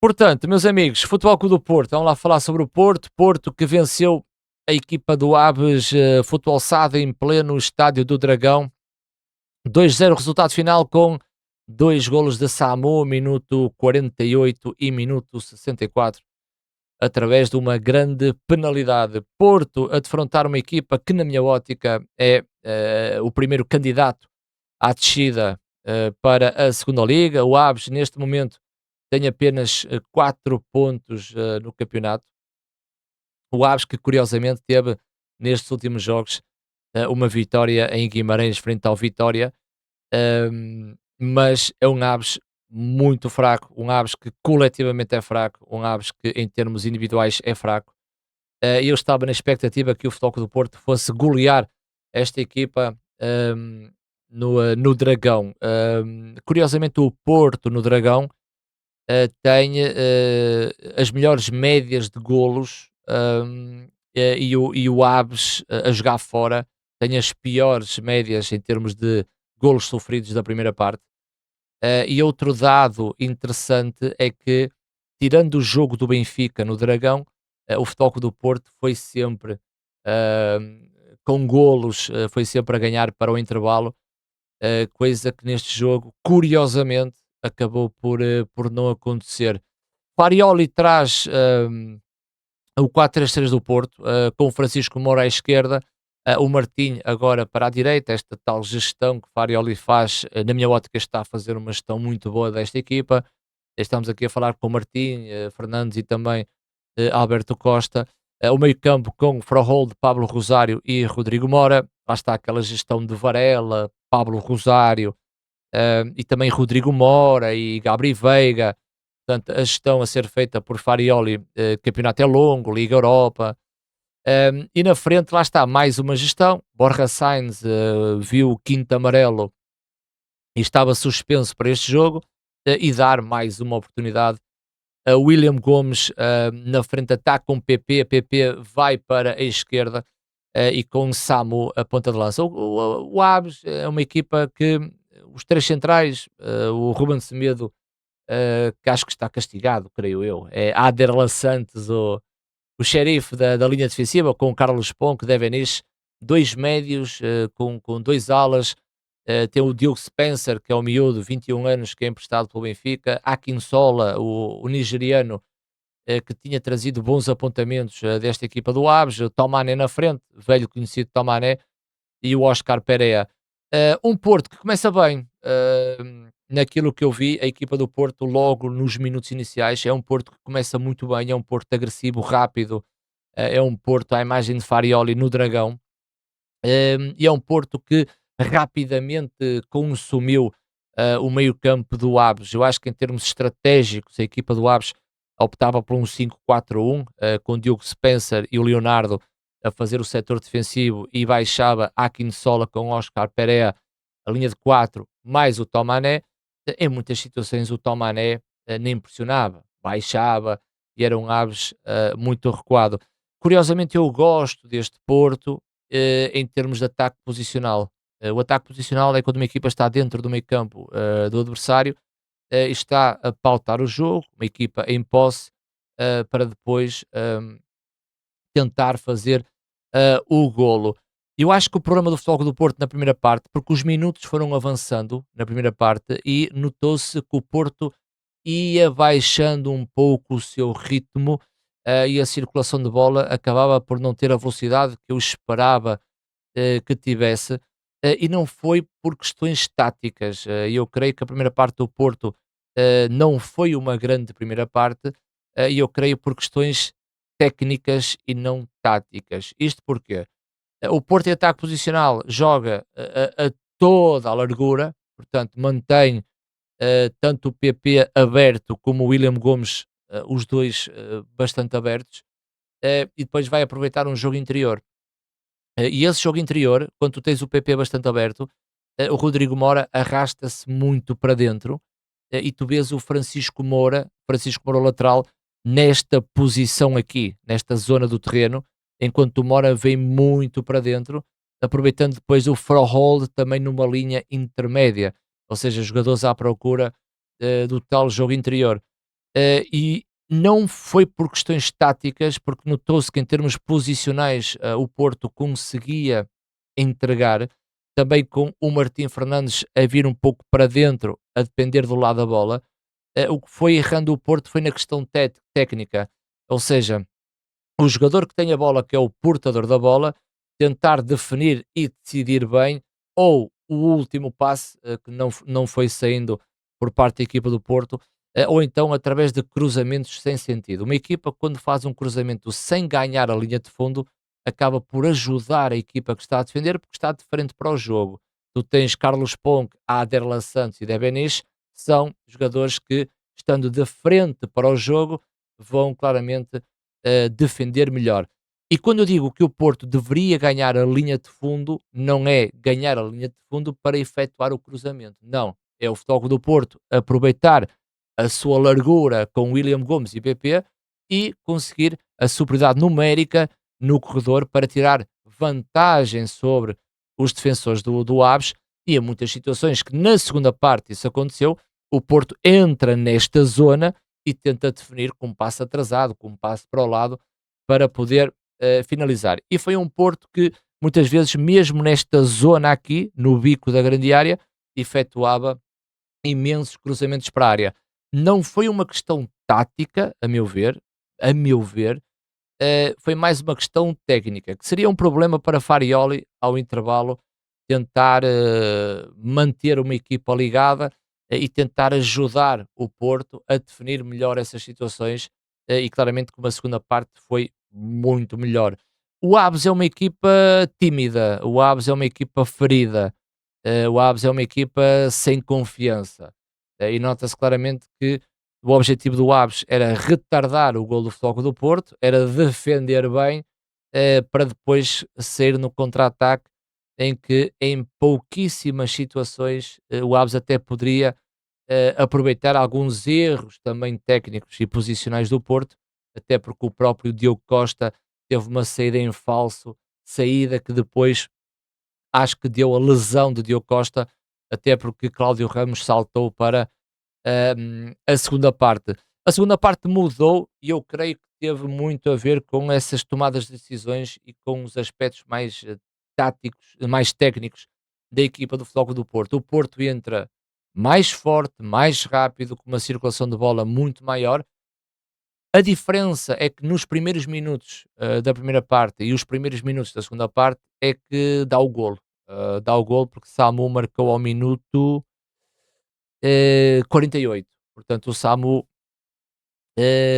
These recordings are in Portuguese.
Portanto, meus amigos, Futebol Clube do Porto, vamos lá falar sobre o Porto. Porto que venceu a equipa do Aves Futebol Sado em pleno Estádio do Dragão. 2-0 resultado final com dois golos de Samu, minuto 48 e minuto 64, através de uma grande penalidade. Porto a defrontar uma equipa que, na minha ótica, é o primeiro candidato à descida para a segunda liga. O Aves, neste momento, tem apenas 4 pontos no campeonato. O Aves que, curiosamente, teve nestes últimos jogos uma vitória em Guimarães frente ao Vitória, mas é um Aves muito fraco, um Aves que coletivamente é fraco, um Aves que em termos individuais é fraco. Eu estava na expectativa que o Futebol Clube do Porto fosse golear esta equipa no Dragão. Curiosamente, o Porto no Dragão tem as melhores médias de golos, e o Aves a jogar fora tem as piores médias em termos de golos sofridos da primeira parte. E outro dado interessante é que, tirando o jogo do Benfica no Dragão, o Futebol Clube do Porto foi sempre com golos, foi sempre a ganhar para o intervalo, coisa que neste jogo, curiosamente, acabou por não acontecer. Farioli traz o 4-3-3 do Porto, com o Francisco Moura à esquerda, o Martim agora para a direita, esta tal gestão que Farioli faz, na minha ótica está a fazer uma gestão muito boa desta equipa. Estamos aqui a falar com o Martim, Fernandes e também Alberto Costa. O meio campo com Frohold, Pablo Rosário e Rodrigo Mora. Lá está aquela gestão de Varela, Pablo Rosário, e também Rodrigo Mora e Gabri Veiga. Portanto, a gestão a ser feita por Farioli, campeonato é longo, Liga Europa. E na frente, lá está, mais uma gestão. Borja Sainz viu o quinto amarelo e estava suspenso para este jogo, e dar mais uma oportunidade a William Gomes. Na frente ataque com PP vai para a esquerda, e com Samu a ponta de lança. O Aves é uma equipa que os três centrais, o Ruben Semedo, que acho que está castigado, creio eu, é Ader Santos, o xerife da linha defensiva, com o Carlos Ponco, Devenish, dois médios, com dois alas. Tem o Diogo Spencer, que é o miúdo, 21 anos, que é emprestado pelo Benfica. Akinsola, o nigeriano, que tinha trazido bons apontamentos desta equipa do Aves. O Tomané na frente, velho conhecido Tomané, e o Oscar Pereira. Um Porto que começa bem, naquilo que eu vi, a equipa do Porto, logo nos minutos iniciais, é um Porto que começa muito bem, é um Porto agressivo, rápido, é um Porto à imagem de Farioli no Dragão. E é um Porto que rapidamente consumiu o meio-campo do Aves. Eu acho que, em termos estratégicos, a equipa do Aves optava por um 5-4-1, com Diogo Spencer e o Leonardo a fazer o setor defensivo, e baixava Akinsola com Oscar Pereira, a linha de 4, mais o Tomané. Em muitas situações o Tomané nem impressionava, baixava, e era um Aves muito recuado. Curiosamente, eu gosto deste Porto em termos de ataque posicional. O ataque posicional é quando uma equipa está dentro do meio campo do adversário, e está a pautar o jogo, uma equipa em posse, para depois tentar fazer o golo. Eu acho que o problema do Futebol Clube do Porto na primeira parte, porque os minutos foram avançando na primeira parte e notou-se que o Porto ia baixando um pouco o seu ritmo, e a circulação de bola acabava por não ter a velocidade que eu esperava que tivesse, e não foi por questões táticas. Eu creio que a primeira parte do Porto não foi uma grande primeira parte, e eu creio por questões técnicas e não táticas. Isto porque o Porto, em ataque posicional, joga a toda a largura, portanto, mantém tanto o PP aberto como o William Gomes, os dois bastante abertos, e depois vai aproveitar um jogo interior. E esse jogo interior, quando tu tens o PP bastante aberto, o Rodrigo Mora arrasta-se muito para dentro, e tu vês o Francisco Moura lateral, nesta posição aqui, nesta zona do terreno, enquanto o Mora vem muito para dentro, aproveitando depois o Frohold também numa linha intermédia, ou seja, jogadores à procura do tal jogo interior. E não foi por questões táticas, porque notou-se que em termos posicionais, o Porto conseguia entregar, também com o Martim Fernandes a vir um pouco para dentro, a depender do lado da bola. O que foi errando o Porto foi na questão técnica, ou seja, o jogador que tem a bola, que é o portador da bola, tentar definir e decidir bem, ou o último passe, que não foi saindo por parte da equipa do Porto, ou então através de cruzamentos sem sentido. Uma equipa, quando faz um cruzamento sem ganhar a linha de fundo, acaba por ajudar a equipa que está a defender, porque está de frente para o jogo. Tu tens Carlos Ponk, Aderlan Santos e Debeniche, são jogadores que, estando de frente para o jogo, vão claramente defender melhor. E quando eu digo que o Porto deveria ganhar a linha de fundo, não é ganhar a linha de fundo para efetuar o cruzamento. Não. É o Futebol Clube do Porto aproveitar a sua largura com William Gomes e PP e conseguir a superioridade numérica no corredor para tirar vantagem sobre os defensores do Aves. E em muitas situações que na segunda parte isso aconteceu, o Porto entra nesta zona e tenta definir com um passo atrasado, com um passo para o lado, para poder finalizar. E foi um Porto que muitas vezes, mesmo nesta zona aqui, no bico da grande área, efetuava imensos cruzamentos para a área. Não foi uma questão tática, a meu ver, foi mais uma questão técnica, que seria um problema para Farioli ao intervalo tentar manter uma equipa ligada e tentar ajudar o Porto a definir melhor essas situações e claramente que uma segunda parte foi muito melhor. O Aves é uma equipa tímida, o Aves é uma equipa ferida, o Aves é uma equipa sem confiança e nota-se claramente que o objetivo do Aves era retardar o gol do Futebol Clube do Porto, era defender bem, para depois sair no contra-ataque, em que em pouquíssimas situações o Aves até poderia aproveitar alguns erros também técnicos e posicionais do Porto, até porque o próprio Diogo Costa teve uma saída em falso, saída que depois acho que deu a lesão de Diogo Costa, até porque Cláudio Ramos saltou para a segunda parte. A segunda parte mudou e eu creio que teve muito a ver com essas tomadas de decisões e com os aspectos mais táticos, mais técnicos da equipa do Futebol Clube do Porto. O Porto entra mais forte, mais rápido, com uma circulação de bola muito maior. A diferença é que nos primeiros minutos da primeira parte e os primeiros minutos da segunda parte é que dá o golo. Dá o golo porque Samu marcou ao minuto 48. Portanto, o Samu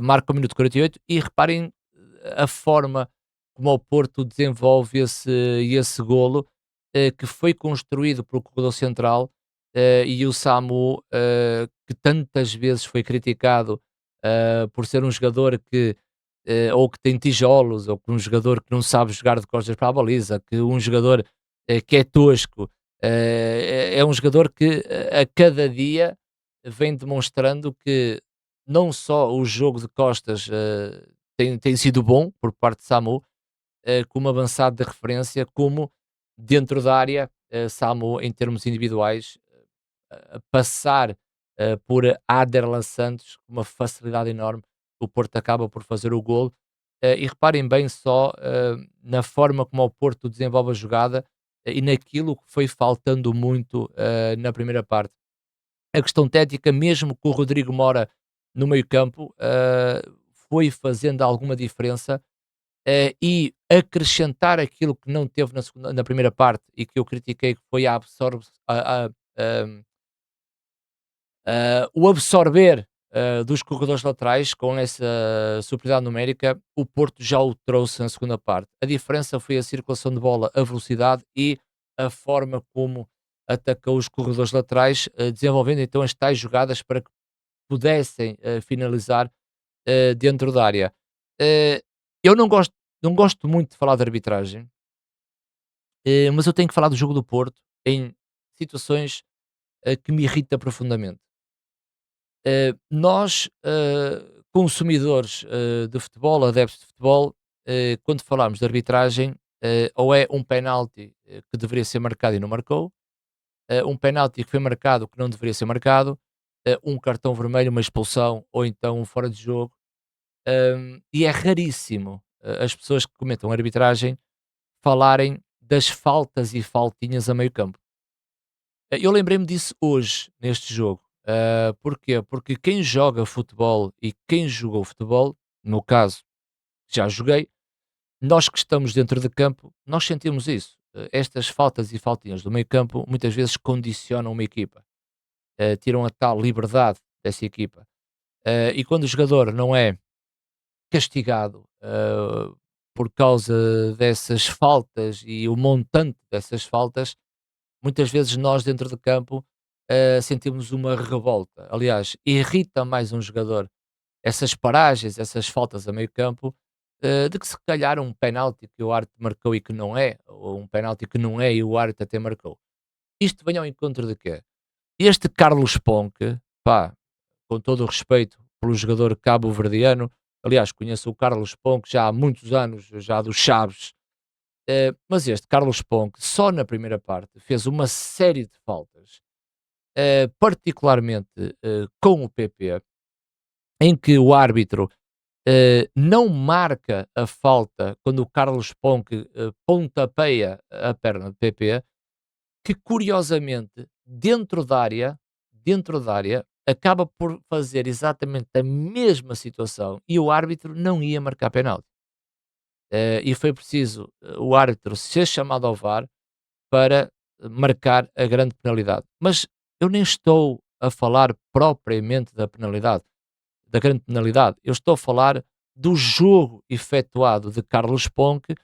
marca o minuto 48 e reparem a forma como o Porto desenvolve esse golo que foi construído pelo corredor central e o Samu que tantas vezes foi criticado por ser um jogador que ou que tem tijolos ou que um jogador que não sabe jogar de costas para a baliza, que um jogador que é tosco, é um jogador que a cada dia vem demonstrando que não só o jogo de costas tem sido bom por parte de Samu, como avançado de referência, como dentro da área, Samu, em termos individuais, a passar por Aderlan Santos com uma facilidade enorme, o Porto acaba por fazer o gol. E reparem bem só na forma como o Porto desenvolve a jogada e naquilo que foi faltando muito na primeira parte. A questão técnica, mesmo com o Rodrigo Mora no meio-campo, foi fazendo alguma diferença, e acrescentar aquilo que não teve na primeira parte e que eu critiquei, que foi o absorver dos corredores laterais com essa superioridade numérica, o Porto já o trouxe na segunda parte. A diferença foi a circulação de bola, a velocidade e a forma como atacou os corredores laterais, desenvolvendo então as tais jogadas para que pudessem finalizar dentro da área. Eh, eu não gosto muito de falar de arbitragem, mas eu tenho que falar do jogo do Porto em situações que me irrita profundamente. Nós, consumidores de futebol, adeptos de futebol, quando falamos de arbitragem, ou é um penalti que deveria ser marcado e não marcou, um penalti que foi marcado que não deveria ser marcado, um cartão vermelho, uma expulsão ou então um fora de jogo. E é raríssimo as pessoas que comentam arbitragem falarem das faltas e faltinhas a meio campo. Eu lembrei-me disso hoje, neste jogo. Porquê? Porque quem joga futebol e quem jogou futebol, no caso, já joguei, nós que estamos dentro de campo, nós sentimos isso. Estas faltas e faltinhas do meio campo muitas vezes condicionam uma equipa, tiram a tal liberdade dessa equipa. E quando o jogador não é castigado por causa dessas faltas e o montante dessas faltas, muitas vezes nós dentro de campo sentimos uma revolta. Aliás, irrita mais um jogador essas paragens, essas faltas a meio campo, de que se calhar um penalti que o árbitro marcou e que não é, ou um penalti que não é e o árbitro até marcou. Isto vem ao encontro de quê? Este Carlos Ponque, pá, com todo o respeito pelo jogador cabo-verdiano, aliás, conheço o Carlos Ponque já há muitos anos, já dos Chaves, mas este Carlos Ponque, só na primeira parte, fez uma série de faltas, particularmente com o PP, em que o árbitro não marca a falta quando o Carlos Ponque pontapeia a perna de PP, que curiosamente, dentro da área, acaba por fazer exatamente a mesma situação e o árbitro não ia marcar penalti. E foi preciso o árbitro ser chamado ao VAR para marcar a grande penalidade. Mas eu nem estou a falar propriamente da grande penalidade. Eu estou a falar do jogo efetuado de Carlos Ponque,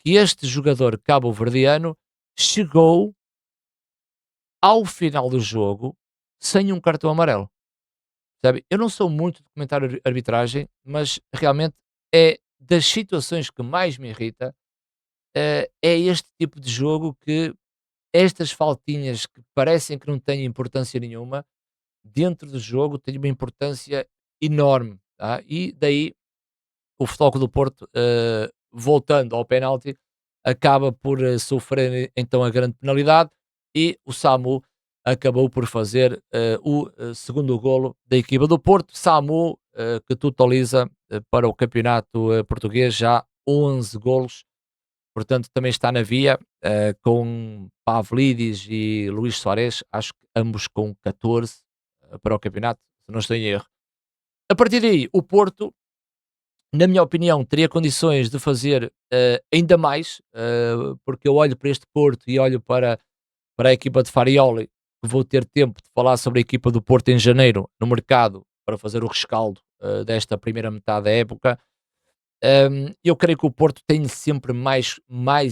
que este jogador cabo-verdiano chegou ao final do jogo sem um cartão amarelo. Sabe? Eu não sou muito de comentar arbitragem, mas realmente é das situações que mais me irrita, é este tipo de jogo que estas faltinhas que parecem que não têm importância nenhuma, dentro do jogo têm uma importância enorme. Tá? E daí o Futebol do Porto, voltando ao penalti, acaba por sofrer então a grande penalidade e o Samu acabou por fazer o segundo golo da equipa do Porto. Samu, que totaliza para o campeonato português já 11 golos, portanto também está na via com Pavlidis e Luís Soares, acho que ambos com 14 para o campeonato, se não estou em erro. A partir daí, o Porto na minha opinião, teria condições de fazer ainda mais, porque eu olho para este Porto e olho para a equipa de Farioli, que vou ter tempo de falar sobre a equipa do Porto em janeiro, no mercado, para fazer o rescaldo desta primeira metade da época. Eu creio que o Porto tem sempre mais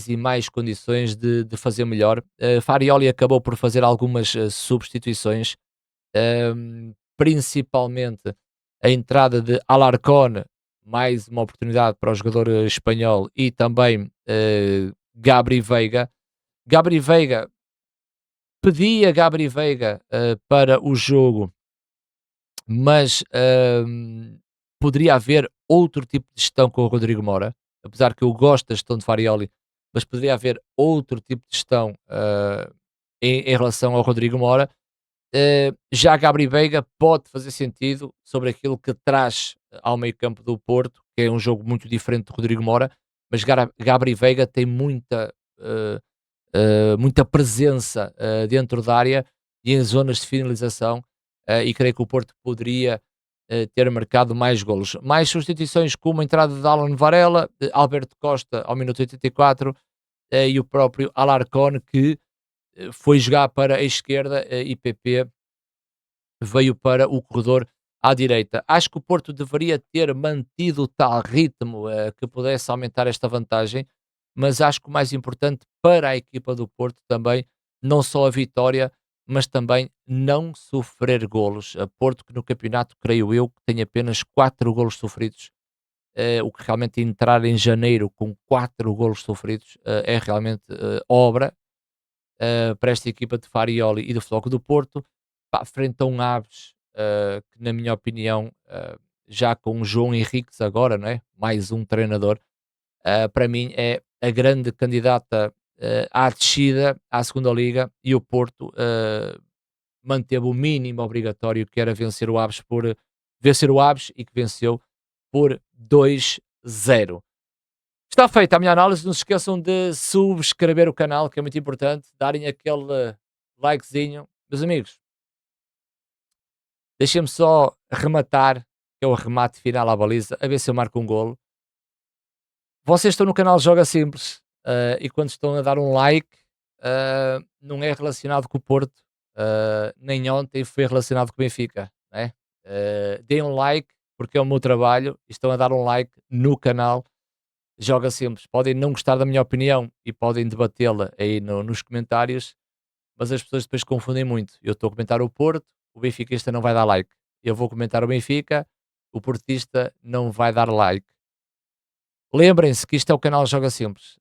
e mais condições de fazer melhor. Farioli acabou por fazer algumas substituições, principalmente a entrada de Alarcón, mais uma oportunidade para o jogador espanhol, e também Gabri Veiga. Gabri Veiga, pedia Gabri Veiga para o jogo, mas poderia haver outro tipo de gestão com o Rodrigo Mora, apesar que eu gosto da gestão de Farioli, mas poderia haver outro tipo de gestão em relação ao Rodrigo Mora. Já Gabri Veiga pode fazer sentido sobre aquilo que traz ao meio-campo do Porto, que é um jogo muito diferente do Rodrigo Mora, mas Gabri Veiga tem muita presença dentro da área e em zonas de finalização, e creio que o Porto poderia ter marcado mais golos. Mais substituições, como a entrada de Alan Varela, de Alberto Costa ao minuto 84 e o próprio Alarcón, que foi jogar para a esquerda e PP veio para o corredor à direita. Acho que o Porto deveria ter mantido tal ritmo que pudesse aumentar esta vantagem, mas acho que o mais importante para a equipa do Porto também, não só a vitória, mas também não sofrer golos. A Porto que no campeonato, creio eu, que tem apenas 4 golos sofridos, o que realmente entrar em janeiro com 4 golos sofridos é realmente obra para esta equipa de Farioli e do Futebol do Porto, pá, frente a um Aves, que na minha opinião, já com o João Henriques agora, não é? Mais um treinador, para mim é a grande candidata à descida à segunda Liga e o Porto manteve o mínimo obrigatório que era vencer o Aves e que venceu por 2-0. Está feita a minha análise, não se esqueçam de subscrever o canal, que é muito importante, darem aquele likezinho. Meus amigos, deixem-me só rematar, que é o remate final à baliza, a ver se eu marco um golo. Vocês estão no canal Joga Simples, e quando estão a dar um like, não é relacionado com o Porto, nem ontem foi relacionado com o Benfica, né? Deem um like, porque é o meu trabalho, e estão a dar um like no canal Joga Simples. Podem não gostar da minha opinião e podem debatê-la aí nos comentários, mas as pessoas depois confundem muito. Eu estou a comentar o Porto, o benfiquista não vai dar like. Eu vou comentar o Benfica, o portista não vai dar like. Lembrem-se que isto é o canal Joga Simples,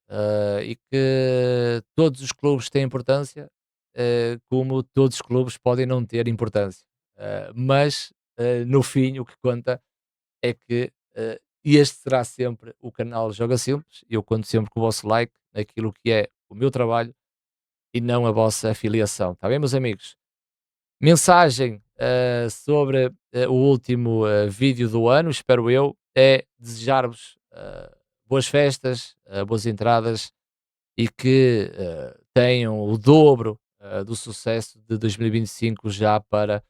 e que todos os clubes têm importância, como todos os clubes podem não ter importância. Mas no fim o que conta é que este será sempre o canal Joga Simples. Eu conto sempre com o vosso like naquilo que é o meu trabalho e não a vossa afiliação. Está bem, meus amigos? Mensagem sobre o último vídeo do ano, espero eu, é desejar-vos boas festas, boas entradas e que tenham o dobro do sucesso de 2025 já para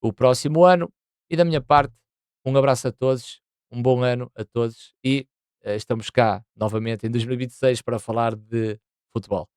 o próximo ano. E da minha parte, um abraço a todos, um bom ano a todos e estamos cá novamente em 2026 para falar de futebol.